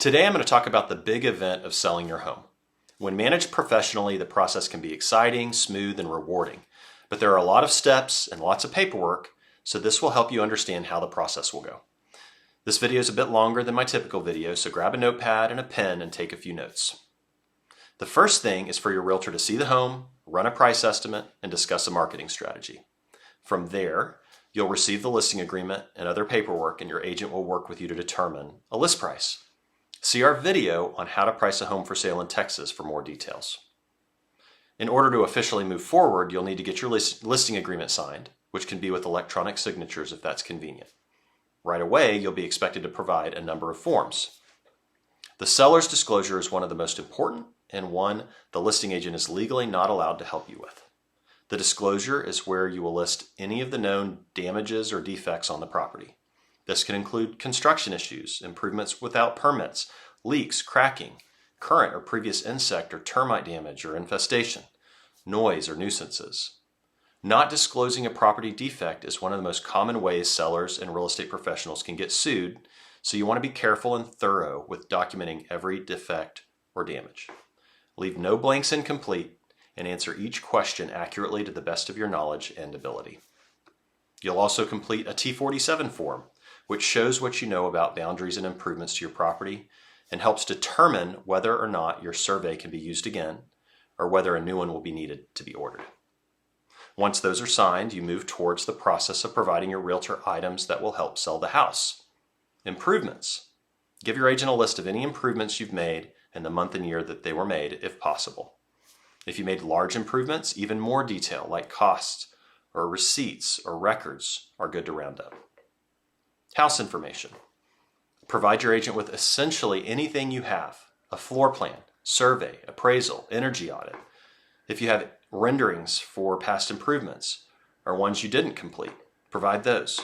Today I'm going to talk about the big event of selling your home. When managed professionally, the process can be exciting, smooth, and rewarding. But there are a lot of steps and lots of paperwork, so this will help you understand how the process will go. This video is a bit longer than my typical video, so grab a notepad and a pen and take a few notes. The first thing is for your realtor to see the home, run a price estimate, and discuss a marketing strategy. From there, you'll receive the listing agreement and other paperwork, and your agent will work with you to determine a list price. See our video on how to price a home for sale in Texas for more details. In order to officially move forward, you'll need to get your listing agreement signed, which can be with electronic signatures if that's convenient. Right away, you'll be expected to provide a number of forms. The seller's disclosure is one of the most important and one the listing agent is legally not allowed to help you with. The disclosure is where you will list any of the known damages or defects on the property. This can include construction issues, improvements without permits, leaks, cracking, current or previous insect or termite damage or infestation, noise or nuisances. Not disclosing a property defect is one of the most common ways sellers and real estate professionals can get sued, so you want to be careful and thorough with documenting every defect or damage. Leave no blanks incomplete and answer each question accurately to the best of your knowledge and ability. You'll also complete a T-47 form, which shows what you know about boundaries and improvements to your property and helps determine whether or not your survey can be used again or whether a new one will be needed to be ordered. Once those are signed, you move towards the process of providing your realtor items that will help sell the house. Improvements. Give your agent a list of any improvements you've made and the month and year that they were made, if possible. If you made large improvements, even more detail like costs or receipts or records are good to round up. House information. Provide your agent with essentially anything you have: a floor plan, survey, appraisal, energy audit. If you have renderings for past improvements or ones you didn't complete, provide those.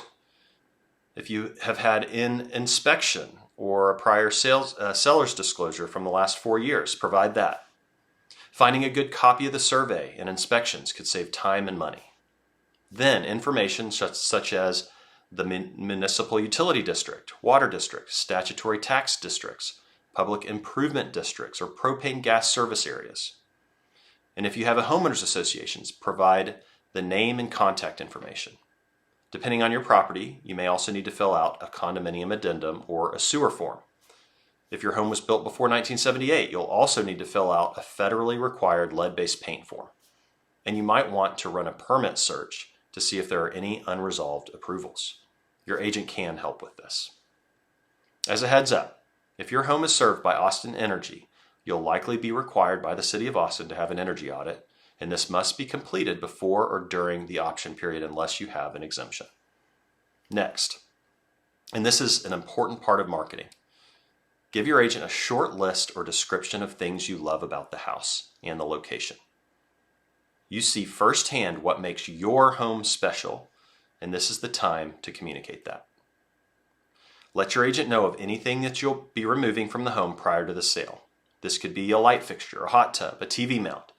If you have had an inspection or a prior seller's disclosure from the last 4 years, provide that. Finding a good copy of the survey and inspections could save time and money. Then information such as the municipal utility district, water district, statutory tax districts, public improvement districts, or propane gas service areas. And if you have a homeowners associations, provide the name and contact information. Depending on your property, you may also need to fill out a condominium addendum or a sewer form. If your home was built before 1978, you'll also need to fill out a federally required lead-based paint form. And you might want to run a permit search to see if there are any unresolved approvals. Your agent can help with this. As a heads up, if your home is served by Austin Energy, you'll likely be required by the City of Austin to have an energy audit, and this must be completed before or during the option period unless you have an exemption. Next, and this is an important part of marketing, give your agent a short list or description of things you love about the house and the location. You see firsthand what makes your home special, and this is the time to communicate that. Let your agent know of anything that you'll be removing from the home prior to the sale. This could be a light fixture, a hot tub, a TV mount,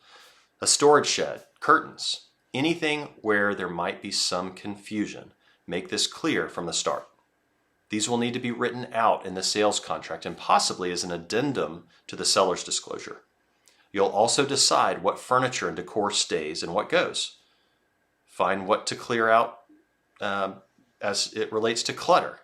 a storage shed, curtains, anything where there might be some confusion. Make this clear from the start. These will need to be written out in the sales contract and possibly as an addendum to the seller's disclosure. You'll also decide what furniture and decor stays and what goes. Find what to clear out as it relates to clutter,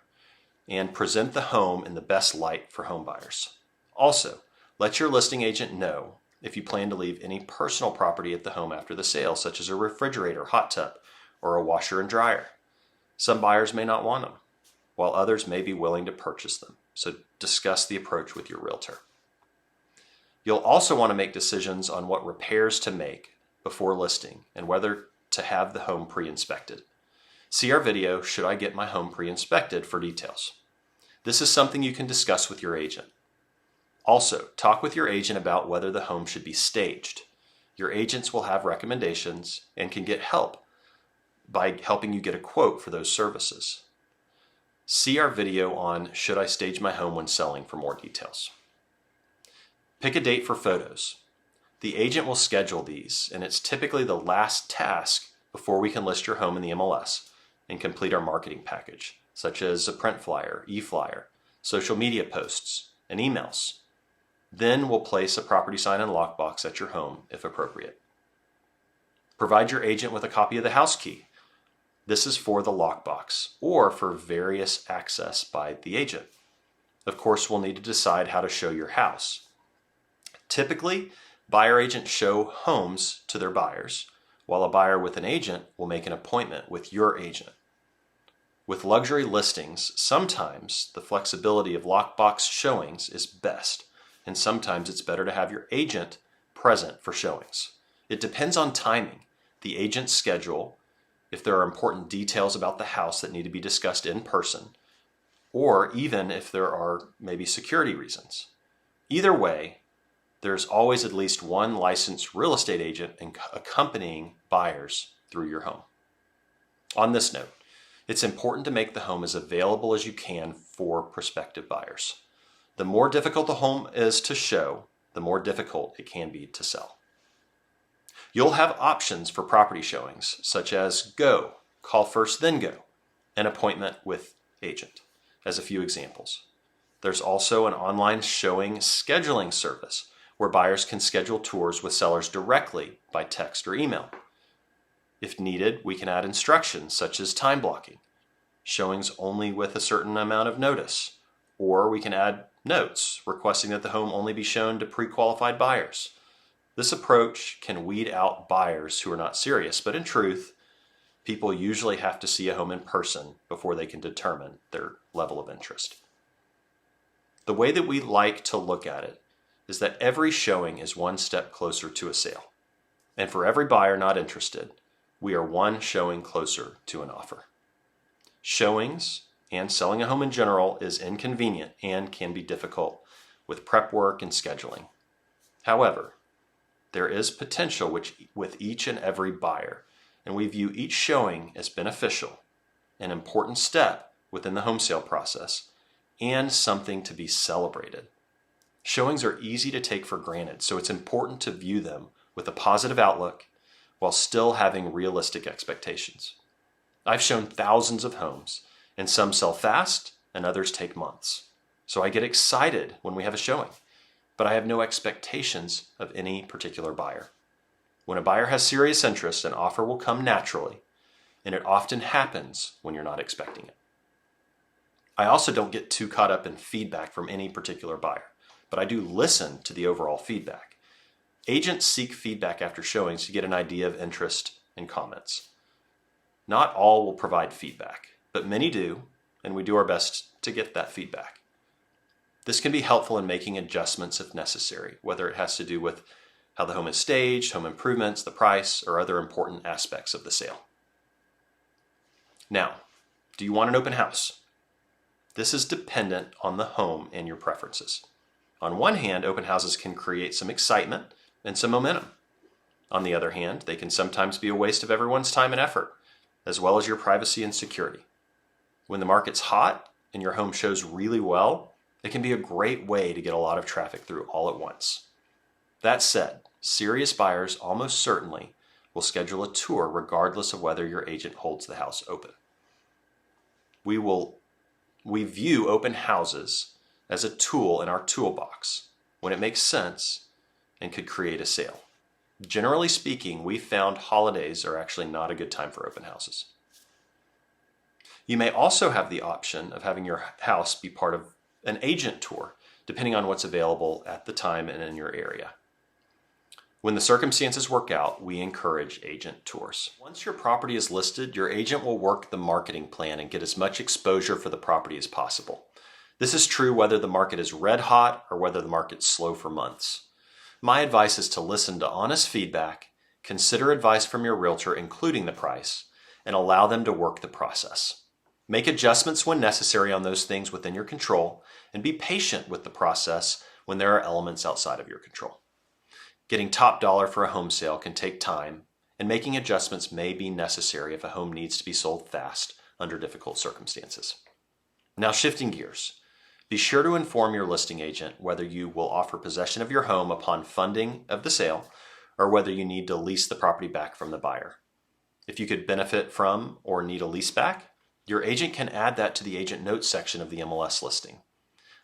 and present the home in the best light for home buyers. Also, let your listing agent know if you plan to leave any personal property at the home after the sale, such as a refrigerator, hot tub, or a washer and dryer. Some buyers may not want them, while others may be willing to purchase them, so discuss the approach with your realtor. You'll also want to make decisions on what repairs to make before listing and whether to have the home pre-inspected. See our video, Should I Get My Home Pre-Inspected, for details. This is something you can discuss with your agent. Also, talk with your agent about whether the home should be staged. Your agents will have recommendations and can get help by helping you get a quote for those services. See our video on Should I Stage My Home When Selling for more details. Pick a date for photos. The agent will schedule these, and it's typically the last task before we can list your home in the MLS and complete our marketing package, such as a print flyer, e-flyer, social media posts, and emails. Then we'll place a property sign and lockbox at your home if appropriate. Provide your agent with a copy of the house key. This is for the lockbox or for various access by the agent. Of course, we'll need to decide how to show your house. Typically, buyer agents show homes to their buyers, while a buyer with an agent will make an appointment with your agent. With luxury listings, sometimes the flexibility of lockbox showings is best, and sometimes it's better to have your agent present for showings. It depends on timing, the agent's schedule, if there are important details about the house that need to be discussed in person, or even if there are maybe security reasons. Either way, there's always at least one licensed real estate agent accompanying buyers through your home. On this note, it's important to make the home as available as you can for prospective buyers. The more difficult the home is to show, the more difficult it can be to sell. You'll have options for property showings, such as go, call first then go, and appointment with agent, as a few examples. There's also an online showing scheduling service where buyers can schedule tours with sellers directly by text or email. If needed, we can add instructions such as time blocking, showings only with a certain amount of notice, or we can add notes requesting that the home only be shown to pre-qualified buyers. This approach can weed out buyers who are not serious, but in truth, people usually have to see a home in person before they can determine their level of interest. The way that we like to look at it is that every showing is one step closer to a sale. And for every buyer not interested, we are one showing closer to an offer. Showings and selling a home in general is inconvenient and can be difficult with prep work and scheduling. However, there is potential with each and every buyer, and we view each showing as beneficial, an important step within the home sale process, and something to be celebrated. Showings are easy to take for granted, so it's important to view them with a positive outlook while still having realistic expectations. I've shown thousands of homes, and some sell fast and others take months. So I get excited when we have a showing, but I have no expectations of any particular buyer. When a buyer has serious interest, an offer will come naturally, and it often happens when you're not expecting it. I also don't get too caught up in feedback from any particular buyer, but I do listen to the overall feedback. Agents seek feedback after showings to get an idea of interest and comments. Not all will provide feedback, but many do, and we do our best to get that feedback. This can be helpful in making adjustments if necessary, whether it has to do with how the home is staged, home improvements, the price, or other important aspects of the sale. Now, do you want an open house? This is dependent on the home and your preferences. On one hand, open houses can create some excitement and some momentum. On the other hand, they can sometimes be a waste of everyone's time and effort, as well as your privacy and security. When the market's hot and your home shows really well, it can be a great way to get a lot of traffic through all at once. That said, serious buyers almost certainly will schedule a tour regardless of whether your agent holds the house open. We view open houses as a tool in our toolbox when it makes sense and could create a sale. Generally speaking, we found holidays are actually not a good time for open houses. You may also have the option of having your house be part of an agent tour, depending on what's available at the time and in your area. When the circumstances work out, we encourage agent tours. Once your property is listed, your agent will work the marketing plan and get as much exposure for the property as possible. This is true whether the market is red hot or whether the market's slow for months. My advice is to listen to honest feedback, consider advice from your realtor, including the price, and allow them to work the process. Make adjustments when necessary on those things within your control, and be patient with the process when there are elements outside of your control. Getting top dollar for a home sale can take time, and making adjustments may be necessary if a home needs to be sold fast under difficult circumstances. Now, shifting gears. Be sure to inform your listing agent whether you will offer possession of your home upon funding of the sale or whether you need to lease the property back from the buyer. If you could benefit from or need a lease back, your agent can add that to the agent notes section of the MLS listing.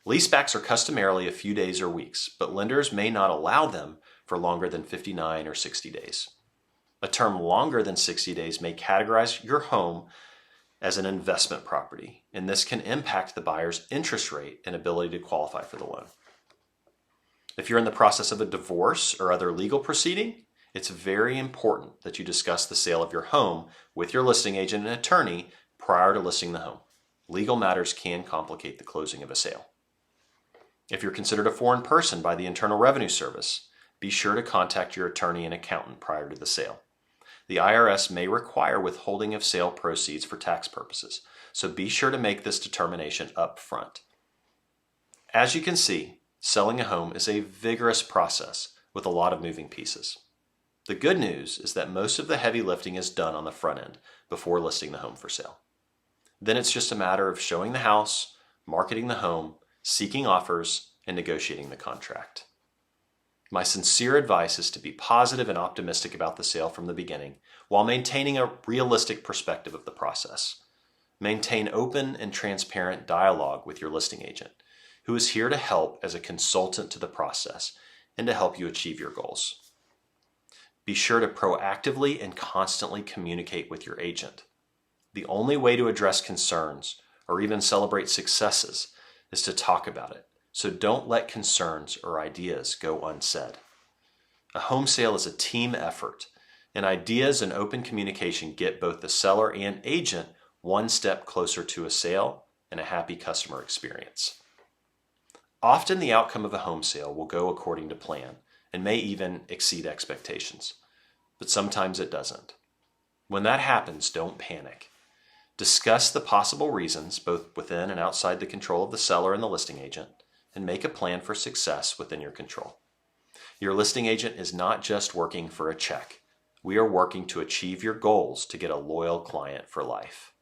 Leasebacks are customarily a few days or weeks, but lenders may not allow them for longer than 59 or 60 days. A term longer than 60 days may categorize your home as an investment property, and this can impact the buyer's interest rate and ability to qualify for the loan. If you're in the process of a divorce or other legal proceeding, it's very important that you discuss the sale of your home with your listing agent and attorney prior to listing the home. Legal matters can complicate the closing of a sale. If you're considered a foreign person by the Internal Revenue Service, be sure to contact your attorney and accountant prior to the sale. The IRS may require withholding of sale proceeds for tax purposes, so be sure to make this determination up front. As you can see, selling a home is a vigorous process with a lot of moving pieces. The good news is that most of the heavy lifting is done on the front end before listing the home for sale. Then it's just a matter of showing the house, marketing the home, seeking offers, and negotiating the contract. My sincere advice is to be positive and optimistic about the sale from the beginning while maintaining a realistic perspective of the process. Maintain open and transparent dialogue with your listing agent, who is here to help as a consultant to the process and to help you achieve your goals. Be sure to proactively and constantly communicate with your agent. The only way to address concerns or even celebrate successes is to talk about it. So don't let concerns or ideas go unsaid. A home sale is a team effort, and ideas and open communication get both the seller and agent one step closer to a sale and a happy customer experience. Often the outcome of a home sale will go according to plan and may even exceed expectations, but sometimes it doesn't. When that happens, don't panic. Discuss the possible reasons, both within and outside the control of the seller and the listing agent, and make a plan for success within your control. Your listing agent is not just working for a check. We are working to achieve your goals to get a loyal client for life.